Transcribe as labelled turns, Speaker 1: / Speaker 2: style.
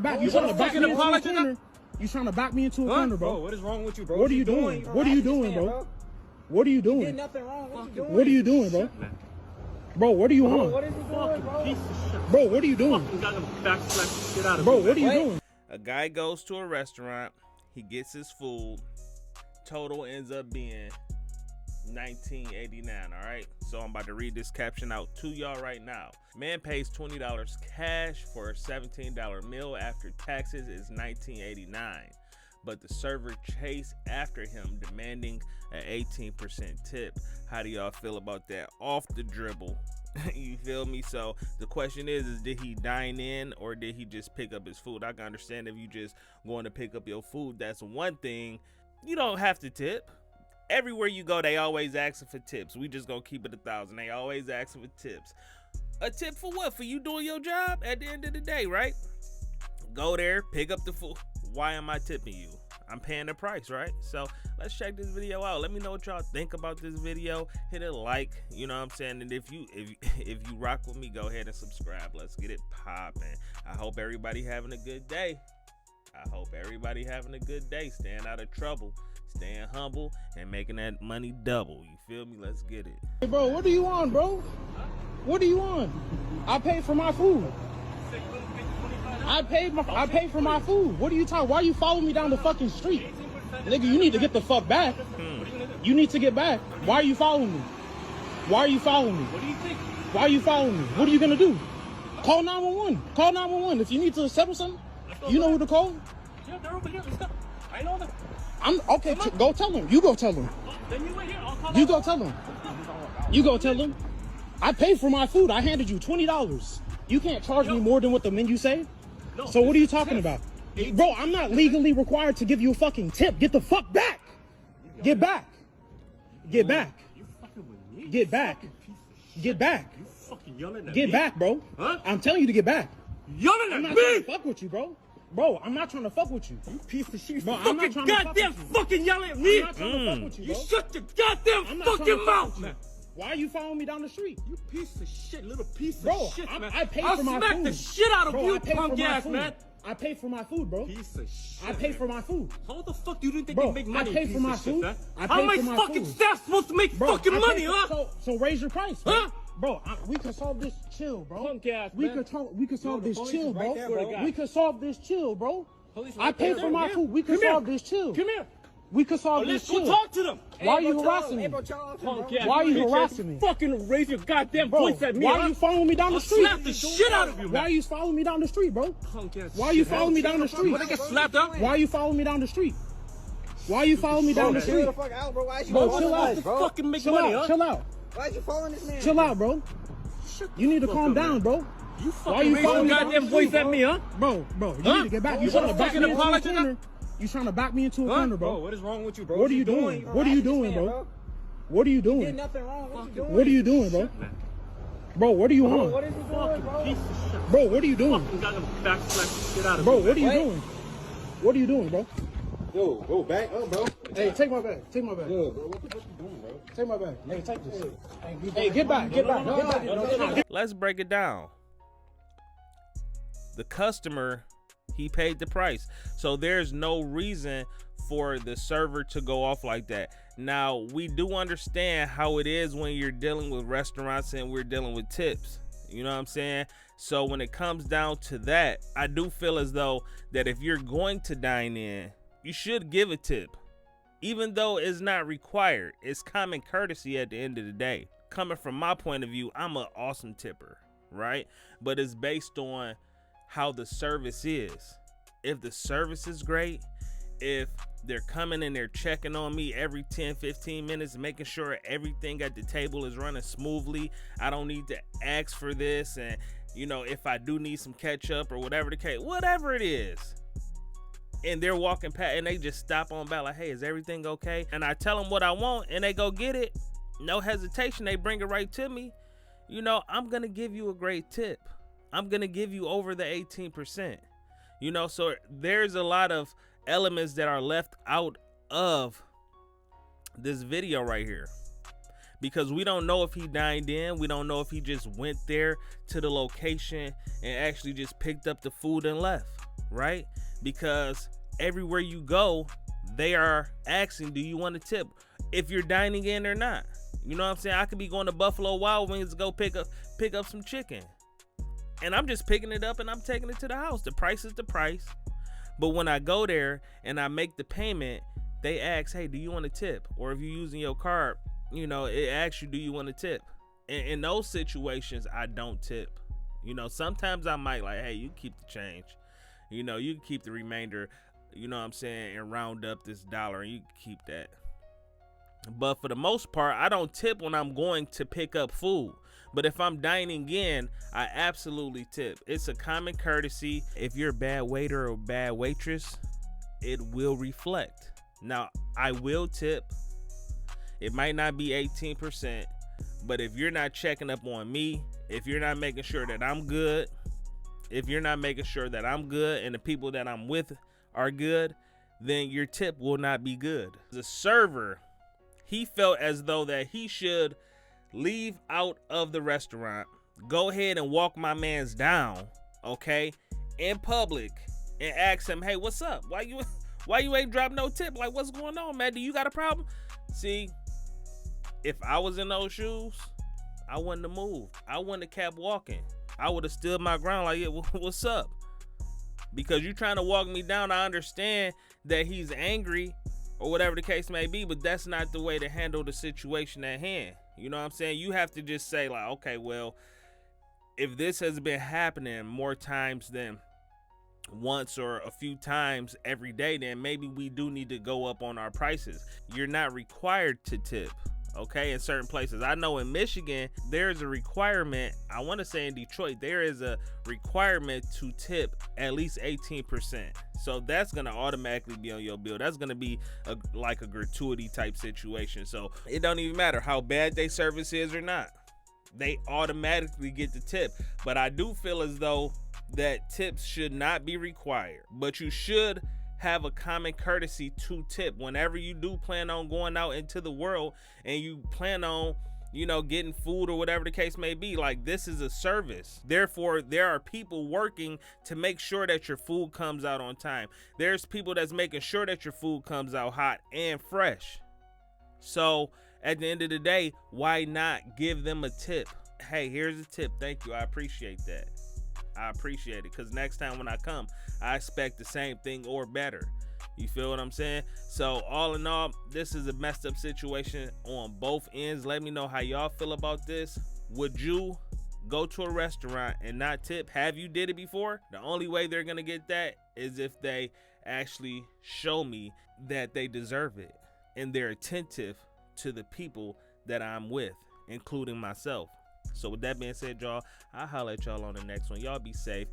Speaker 1: Back. You trying to back me into a corner? You trying to back me into a corner, bro?
Speaker 2: What is wrong with you, bro?
Speaker 1: What are you doing? What are you doing, bro? What are you doing?
Speaker 3: Did nothing wrong. What you doing?
Speaker 1: What are you doing, bro? Bro, what are you on?
Speaker 3: What is he doing, bro?
Speaker 1: Piece of shit. Bro, what are you doing? Bro, what are you doing?
Speaker 4: A guy goes to a restaurant, he gets his food, total ends up being $19.89. All right, so I'm about to read this caption out to y'all right now. Man pays $20 cash for a $17 meal. After taxes is $19.89, but the server chased after him demanding an 18% tip. How do y'all feel about that? Off the dribble. You feel me? So the question is did he dine in or did he just pick up his food? I can understand if you just going to pick up your food, that's one thing. You don't have to tip. Everywhere you go, they always asking for tips. We just gonna keep it 1,000. They always asking for tips. A tip for what? For you doing your job at the end of the day, right? Go there, pick up the food. Why am I tipping you? I'm paying the price, right? So let's check this video out. Let me know what y'all think about this video. Hit a like, you know what I'm saying? And if you rock with me, go ahead and subscribe. Let's get it popping. I hope everybody having a good day. I hope everybody having a good day. Staying out of trouble, staying humble, and making that money double. You feel me? Let's get it.
Speaker 1: Hey, bro, what are you on, bro? What are you on? I paid for my food. I paid for my food. What are you talking? Why are you following me down the fucking street? Nigga, you need to get the fuck back. You need to get back. Why are you following me? Why are you following me? What do you think? Why are you following me? What are you gonna do? Call 911. Call 911. If you need to settle something, you know who to call?
Speaker 2: Yeah, they're over here. Let's go. I know them.
Speaker 1: I'm okay. Go tell him. You go tell him.
Speaker 2: Then you wait here. I'll call
Speaker 1: You go tell him. You go tell him. I paid for my food. I handed you $20. You can't charge me more than what the menu say.
Speaker 2: No,
Speaker 1: so what are you talking about? Bro, I'm not legally required to give you a fucking tip. Get the fuck back. Get back. Get back. Get back. Get back. Get back, bro.
Speaker 2: Huh?
Speaker 1: I'm telling you to get back.
Speaker 2: Yelling
Speaker 1: I'm
Speaker 2: at
Speaker 1: not
Speaker 2: me.
Speaker 1: trying to fuck with you, bro. Bro, I'm not trying to fuck with you. You piece of shit. Bro, I'm not trying to fuck with you.
Speaker 2: Fucking yelling at me.
Speaker 1: I'm not trying to fuck with you, bro.
Speaker 2: You shut your goddamn fucking mouth, man.
Speaker 1: Why are you following me down the street?
Speaker 2: You piece of shit, little piece
Speaker 1: Bro,
Speaker 2: of shit, man.
Speaker 1: I paid for my food.
Speaker 2: I'll smack the shit out of
Speaker 1: Bro,
Speaker 2: you, punk ass, man.
Speaker 1: I paid for my food, bro.
Speaker 2: Piece of shit.
Speaker 1: I paid for my food.
Speaker 2: How the fuck you didn't think
Speaker 1: Bro,
Speaker 2: you make money?
Speaker 1: I paid for my food.
Speaker 2: How am I fucking staff supposed to make fucking money, huh?
Speaker 1: So raise your price, bro.
Speaker 2: Huh?
Speaker 1: Bro, we can solve this chill, bro.
Speaker 2: Punk ass,
Speaker 1: we
Speaker 2: man.
Speaker 1: could solve this chill, bro.
Speaker 2: there.
Speaker 1: We could solve this chill, bro.
Speaker 2: Police
Speaker 1: I paid for my food. We could solve this chill.
Speaker 2: Come here.
Speaker 1: We could solve this
Speaker 2: Let's go
Speaker 1: chill.
Speaker 2: talk to them.
Speaker 1: Why are you harassing me?
Speaker 2: Punk ass,
Speaker 1: Why are you
Speaker 2: bitch
Speaker 1: harassing
Speaker 2: ass.
Speaker 1: me?
Speaker 2: Fucking raise your goddamn
Speaker 1: Bro,
Speaker 2: voice at me,
Speaker 1: why are you following me down the
Speaker 2: I'll
Speaker 1: street?
Speaker 2: slap the shit out of you, man.
Speaker 1: Why are you following me down the street, bro?
Speaker 2: Punk ass
Speaker 1: Why are you
Speaker 2: shit.
Speaker 1: following me down the street?
Speaker 2: When I get slapped up?
Speaker 1: Why are you following me down the street? Why are you following me down the street?
Speaker 3: Chill the fuck out, bro. Why is you
Speaker 1: Bro,
Speaker 3: following
Speaker 1: chill out.
Speaker 3: us, bro?
Speaker 2: Fucking make
Speaker 1: Chill
Speaker 2: money,
Speaker 1: out,
Speaker 2: huh?
Speaker 1: chill out.
Speaker 3: Why is you following this man?
Speaker 1: Chill out, bro. You need to calm down, bro.
Speaker 2: You
Speaker 1: Why
Speaker 2: fucking
Speaker 1: you
Speaker 2: raise your
Speaker 1: following me down
Speaker 2: goddamn
Speaker 1: the
Speaker 2: voice
Speaker 1: street,
Speaker 2: at me, huh?
Speaker 1: Bro, you
Speaker 2: Huh?
Speaker 1: need to get back. You
Speaker 2: You
Speaker 1: trying to
Speaker 2: wanna
Speaker 1: back me
Speaker 2: fucking
Speaker 1: into a
Speaker 2: apologize to
Speaker 1: corner. You trying to back me into a
Speaker 2: Huh?
Speaker 1: corner, bro.
Speaker 2: What is wrong with you, bro?
Speaker 1: What are you doing? What are you doing, bro? What are you
Speaker 3: Did
Speaker 1: doing?
Speaker 3: nothing wrong. What you doing?
Speaker 1: What are you doing, bro? Bro, what are you on?
Speaker 3: What is he doing, bro?
Speaker 1: Bro, what are you doing? Bro, what are you doing? What are you doing, bro?
Speaker 5: Yo, back up, bro.
Speaker 1: Hey, take my bag. Take my bag.
Speaker 5: Yo, bro, what the fuck you doing, bro?
Speaker 1: Take my bag. Hey, take this. Hey, get back. Get back.
Speaker 4: Let's break it down. The customer, he paid the price. So there's no reason for the server to go off like that. Now, we do understand how it is when you're dealing with restaurants and we're dealing with tips. You know what I'm saying? So when it comes down to that, I do feel as though that if you're going to dine in, you should give a tip. Even though it's not required, it's common courtesy at the end of the day. Coming from my point of view, I'm an awesome tipper, right? But it's based on how the service is. If the service is great, if they're coming and they're checking on me every 10-15 minutes, making sure everything at the table is running smoothly, I don't need to ask for this, and you know, if I do need some ketchup or whatever the case, whatever it is, and they're walking past and they just stop on by like, hey, is everything okay? And I tell them what I want and they go get it, no hesitation, they bring it right to me. You know, I'm gonna give you a great tip. I'm gonna give you over the 18%. You know, so there's a lot of elements that are left out of this video right here, because we don't know if he dined in. We don't know if he just went there to the location and actually just picked up the food and left. right? Because everywhere you go, they are asking, do you want to tip? If you're dining in or not. You know what I'm saying? I could be going to Buffalo Wild Wings to go pick up some chicken. And I'm just picking it up and I'm taking it to the house. The price is the price. But when I go there and I make the payment, they ask, hey, do you want to tip? Or if you're using your card, you know, it asks you, do you want to tip? In those situations, I don't tip. You know, sometimes I might like, hey, you keep the change. You know, you can keep the remainder, you know what I'm saying, and round up this dollar and you can keep that. But for the most part, I don't tip when I'm going to pick up food. But if I'm dining in, I absolutely tip. It's a common courtesy. If you're a bad waiter or bad waitress, it will reflect. Now, I will tip. It might not be 18%, but if you're not checking up on me, if you're not making sure that I'm good, if you're not making sure that I'm good and the people that I'm with are good, then your tip will not be good. The server, he felt as though that he should leave out of the restaurant, go ahead and walk my mans down, okay, in public and ask him, hey, what's up? Why you ain't drop no tip? Like, what's going on, man? Do you got a problem? See, if I was in those shoes, I wouldn't have moved. I wouldn't have kept walking. I would have stood my ground like, yeah, what's up? Because you trying to walk me down, I understand that he's angry or whatever the case may be, but that's not the way to handle the situation at hand. You know what I'm saying? You have to just say like, okay, well, if this has been happening more times than once or a few times every day, then maybe we do need to go up on our prices. You're not required to tip, okay, in certain places. I know in Michigan, there's a requirement. I want to say in Detroit, there is a requirement to tip at least 18%. So that's going to automatically be on your bill. That's going to be like a gratuity type situation. So it don't even matter how bad their service is or not. They automatically get the tip. But I do feel as though that tips should not be required. But you should have a common courtesy to tip whenever you do plan on going out into the world and you plan on, you know, getting food or whatever the case may be. Like, this is a service. Therefore, there are people working to make sure that your food comes out on time. There's people that's making sure that your food comes out hot and fresh. So at the end of the day, why not give them a tip? Hey, here's a tip. Thank you. I appreciate that. I appreciate it, because next time when I come, I expect the same thing or better. You feel what I'm saying? So all in all, this is a messed up situation on both ends. Let me know how y'all feel about this. Would you go to a restaurant and not tip? Have you did it before? The only way they're gonna get that is if they actually show me that they deserve it and they're attentive to the people that I'm with, including myself. So with that being said, y'all, I'll holler at y'all on the next one. Y'all be safe.